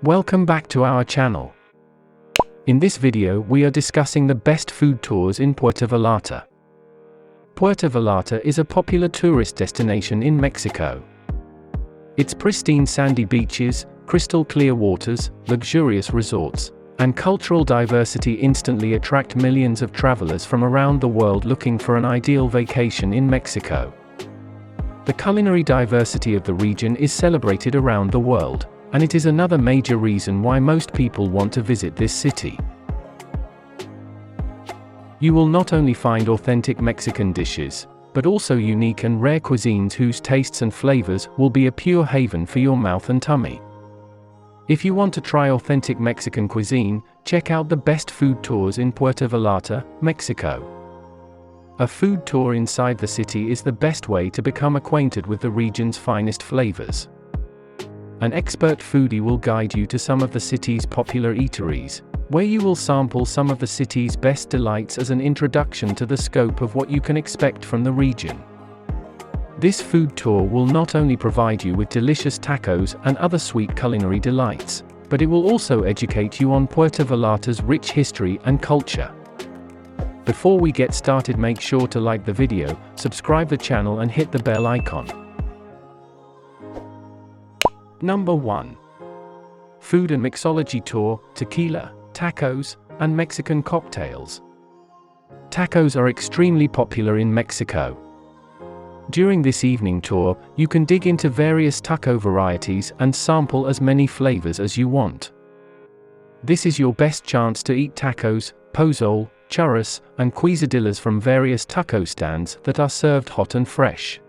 Welcome back to our channel. In this video we are discussing the best food tours in Puerto Vallarta. Puerto Vallarta is a popular tourist destination in Mexico. Its pristine sandy beaches, crystal clear waters, luxurious resorts, and cultural diversity instantly attract millions of travelers from around the world looking for an ideal vacation in Mexico. The culinary diversity of the region is celebrated around the world, and it is another major reason why most people want to visit this city. You will not only find authentic Mexican dishes, but also unique and rare cuisines whose tastes and flavors will be a pure haven for your mouth and tummy. If you want to try authentic Mexican cuisine, check out the best food tours in Puerto Vallarta, Mexico. A food tour inside the city is the best way to become acquainted with the region's finest flavors. An expert foodie will guide you to some of the city's popular eateries, where you will sample some of the city's best delights as an introduction to the scope of what you can expect from the region. This food tour will not only provide you with delicious tacos and other sweet culinary delights, but it will also educate you on Puerto Vallarta's rich history and culture. Before we get started, make sure to like the video, subscribe the channel and hit the bell icon. Number 1. Food and Mixology Tour, Tequila, Tacos, and Mexican Cocktails. Tacos are extremely popular in Mexico. During this evening tour, you can dig into various taco varieties and sample as many flavors as you want. This is your best chance to eat tacos, pozole, churros, and quesadillas from various taco stands that are served hot and fresh.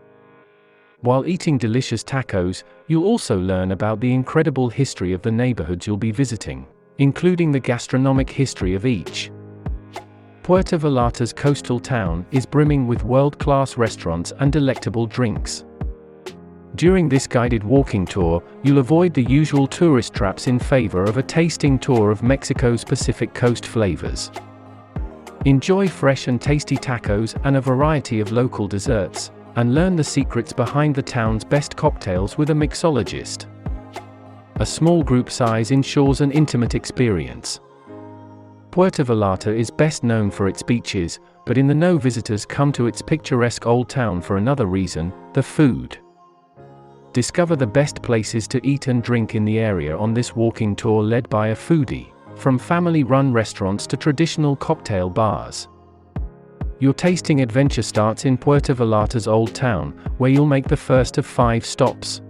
While eating delicious tacos, you'll also learn about the incredible history of the neighborhoods you'll be visiting, including the gastronomic history of each. Puerto Vallarta's coastal town is brimming with world-class restaurants and delectable drinks. During this guided walking tour, you'll avoid the usual tourist traps in favor of a tasting tour of Mexico's Pacific Coast flavors. Enjoy fresh and tasty tacos and a variety of local desserts, and learn the secrets behind the town's best cocktails with a mixologist. A small group size ensures an intimate experience. Puerto Vallarta is best known for its beaches, but in the know visitors come to its picturesque old town for another reason: the food. Discover the best places to eat and drink in the area on this walking tour led by a foodie, from family-run restaurants to traditional cocktail bars. Your tasting adventure starts in Puerto Vallarta's old town, where you'll make the first of 5 stops.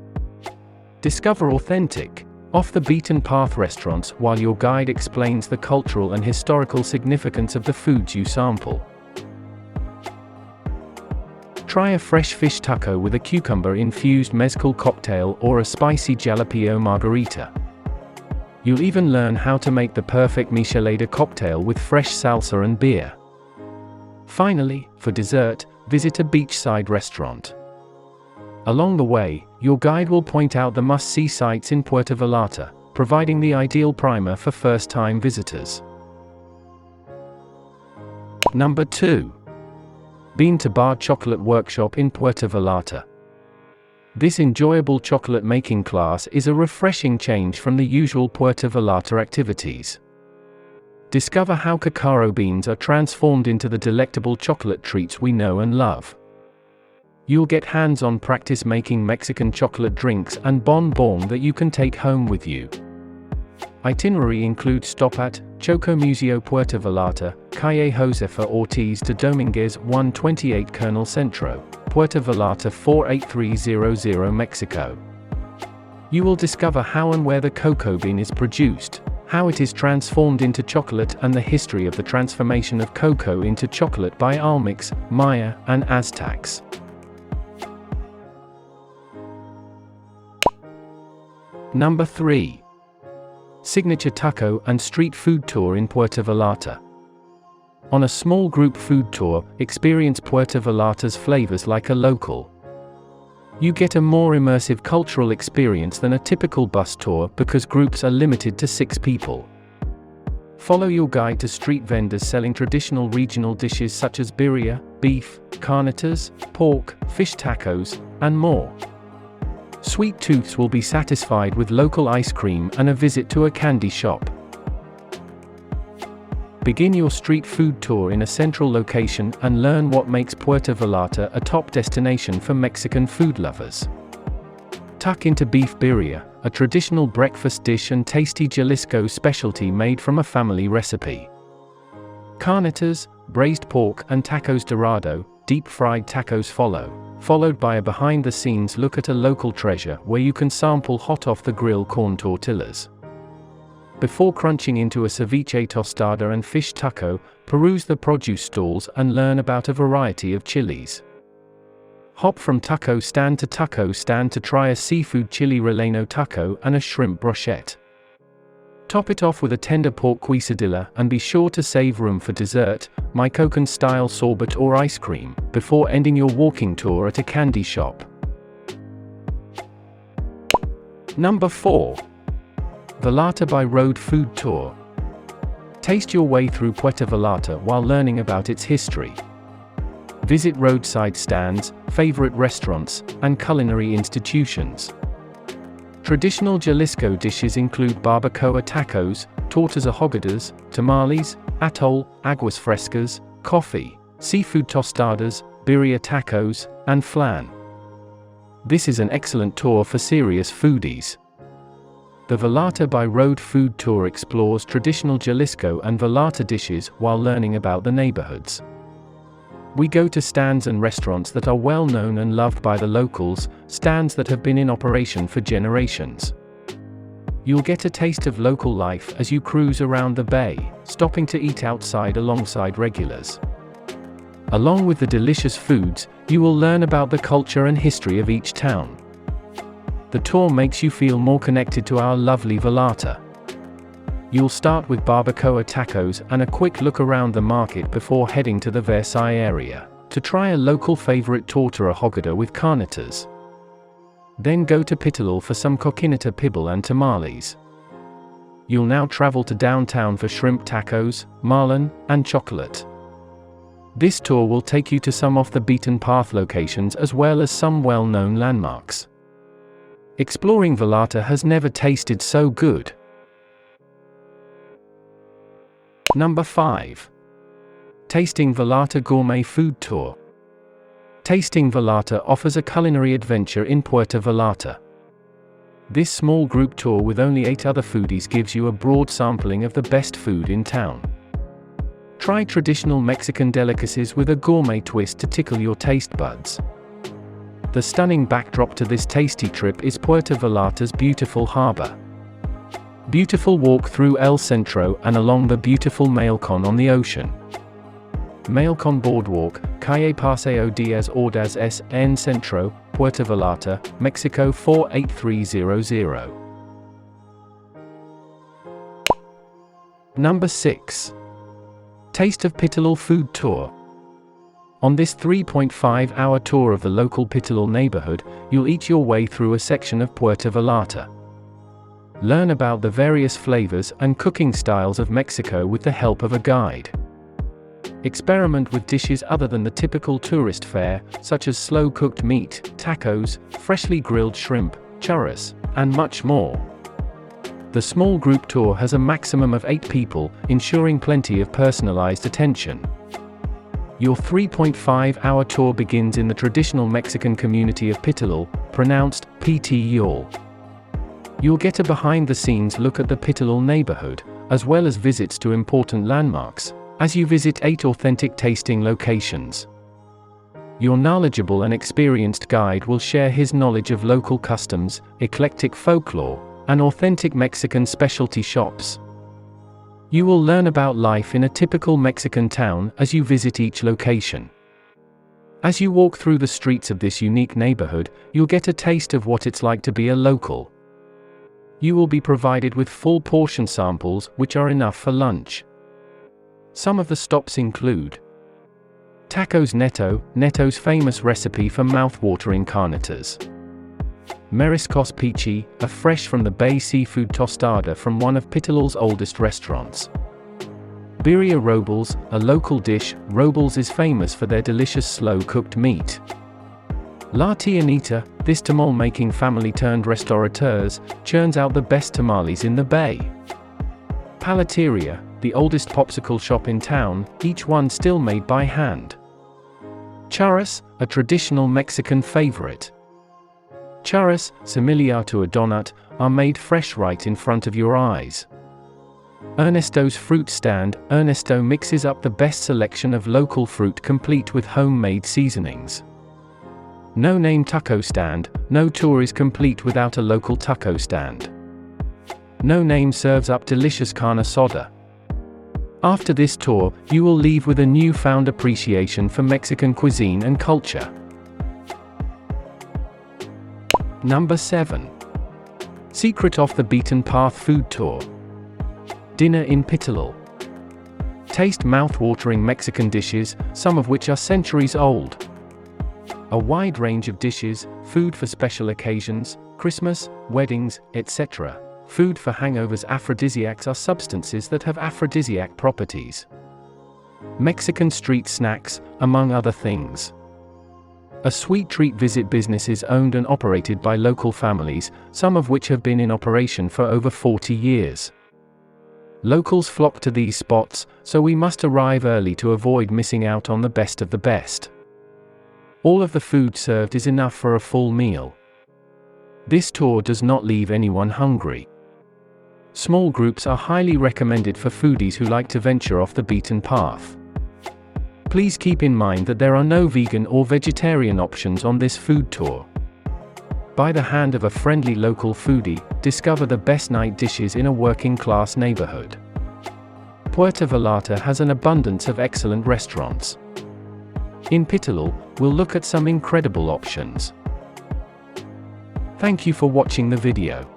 Discover authentic, off-the-beaten-path restaurants while your guide explains the cultural and historical significance of the foods you sample. Try a fresh fish taco with a cucumber-infused mezcal cocktail or a spicy jalapeno margarita. You'll even learn how to make the perfect michelada cocktail with fresh salsa and beer. Finally, for dessert, visit a beachside restaurant. Along the way, your guide will point out the must-see sites in Puerto Vallarta, providing the ideal primer for first-time visitors. Number 2. Bean to Bar Chocolate Workshop in Puerto Vallarta. This enjoyable chocolate-making class is a refreshing change from the usual Puerto Vallarta activities. Discover how cacao beans are transformed into the delectable chocolate treats we know and love. You'll get hands-on practice making Mexican chocolate drinks and bonbon that you can take home with you. Itinerary includes stop at Chocomuseo Puerto Vallarta, Calle Josefa Ortiz de Dominguez 128 Colonel Centro, Puerto Vallarta 48300 Mexico. You will discover how and where the cocoa bean is produced, how it is transformed into chocolate, and the history of the transformation of cocoa into chocolate by Olmecs, Maya, and Aztecs. Number 3. Signature Taco and Street Food Tour in Puerto Vallarta. On a small group food tour, experience Puerto Vallarta's flavors like a local. You get a more immersive cultural experience than a typical bus tour because groups are limited to 6 people. Follow your guide to street vendors selling traditional regional dishes such as birria, beef, carnitas, pork, fish tacos, and more. Sweet tooths will be satisfied with local ice cream and a visit to a candy shop. Begin your street food tour in a central location and learn what makes Puerto Vallarta a top destination for Mexican food lovers. Tuck into beef birria, a traditional breakfast dish and tasty Jalisco specialty made from a family recipe. Carnitas, braised pork and tacos dorado, deep-fried tacos follow, followed by a behind-the-scenes look at a local treasure where you can sample hot-off-the-grill corn tortillas. Before crunching into a ceviche tostada and fish taco, peruse the produce stalls and learn about a variety of chilies. Hop from taco stand to try a seafood chili relleno taco and a shrimp brochette. Top it off with a tender pork quesadilla and be sure to save room for dessert, Michoacan-style sorbet or ice cream, before ending your walking tour at a candy shop. Number 4. Vallarta by Road Food Tour. Taste your way through Puerto Vallarta while learning about its history. Visit roadside stands, favorite restaurants, and culinary institutions. Traditional Jalisco dishes include barbacoa tacos, tortas ahogadas, tamales, atole, aguas frescas, coffee, seafood tostadas, birria tacos, and flan. This is an excellent tour for serious foodies. The Vallarta by Road Food Tour explores traditional Jalisco and Vallarta dishes while learning about the neighborhoods. We go to stands and restaurants that are well known and loved by the locals, stands that have been in operation for generations. You'll get a taste of local life as you cruise around the bay, stopping to eat outside alongside regulars. Along with the delicious foods, you will learn about the culture and history of each town. The tour makes you feel more connected to our lovely Vallarta. You'll start with barbacoa tacos and a quick look around the market before heading to the Versailles area to try a local favorite torta ahogada with carnitas. Then go to Pitillal for some coquinita pibil and tamales. You'll now travel to downtown for shrimp tacos, marlin, and chocolate. This tour will take you to some off-the-beaten-path locations as well as some well-known landmarks. Exploring Vallarta has never tasted so good. Number 5. Tasting Vallarta Gourmet Food Tour. Tasting Vallarta offers a culinary adventure in Puerto Vallarta. This small group tour with only 8 other foodies gives you a broad sampling of the best food in town. Try traditional Mexican delicacies with a gourmet twist to tickle your taste buds. The stunning backdrop to this tasty trip is Puerto Vallarta's beautiful harbor. Beautiful walk through El Centro and along the beautiful Malecon on the ocean. Malecon Boardwalk, Calle Paseo Diaz Ordaz S. en Centro, Puerto Vallarta, Mexico 48300. Number 6. Taste of Pitillal Food Tour. On this 3.5-hour tour of the local Pitillal neighborhood, you'll eat your way through a section of Puerto Vallarta. Learn about the various flavors and cooking styles of Mexico with the help of a guide. Experiment with dishes other than the typical tourist fare, such as slow-cooked meat, tacos, freshly grilled shrimp, churros, and much more. The small group tour has a maximum of 8 people, ensuring plenty of personalized attention. Your 3.5-hour tour begins in the traditional Mexican community of Pitillal, pronounced Pitillal. You'll get a behind-the-scenes look at the Pitillal neighborhood, as well as visits to important landmarks, as you visit 8 authentic tasting locations. Your knowledgeable and experienced guide will share his knowledge of local customs, eclectic folklore, and authentic Mexican specialty shops. You will learn about life in a typical Mexican town as you visit each location. As you walk through the streets of this unique neighborhood, you'll get a taste of what it's like to be a local. You will be provided with full portion samples, which are enough for lunch. Some of the stops include Tacos Neto, Neto's famous recipe for mouth-watering carnitas. Mariscos Peachy, a fresh from the bay seafood tostada from one of Pitillal's oldest restaurants. Birria Robles, a local dish. Robles is famous for their delicious slow-cooked meat. La Tianita, This tamal-making family-turned-restaurateurs churns out the best tamales in the Bay. Paleteria, the oldest popsicle shop in town, each one still made by hand. Churras, a traditional Mexican favorite. Churras, similar to a donut, are made fresh right in front of your eyes. Ernesto's fruit stand. Ernesto mixes up the best selection of local fruit complete with homemade seasonings. No Name taco stand. No tour is complete without a local taco stand. No Name serves up delicious carne asada. After this tour, you will leave with a newfound appreciation for Mexican cuisine and culture. Number 7. Secret Off the Beaten Path Food Tour. Dinner in Pitillal. Taste mouth-watering Mexican dishes, some of which are centuries old. A wide range of dishes, food for special occasions, Christmas, weddings, etc. Food for hangovers. Aphrodisiacs are substances that have aphrodisiac properties. Mexican street snacks, among other things. A sweet treat. Visit businesses owned and operated by local families, some of which have been in operation for over 40 years. Locals flock to these spots, so we must arrive early to avoid missing out on the best of the best. All of the food served is enough for a full meal. This tour does not leave anyone hungry. Small groups are highly recommended for foodies who like to venture off the beaten path. Please keep in mind that there are no vegan or vegetarian options on this food tour. By the hand of a friendly local foodie, discover the best night dishes in a working-class neighborhood. Puerto Vallarta has an abundance of excellent restaurants. In Pitillal, we'll look at some incredible options. Thank you for watching the video.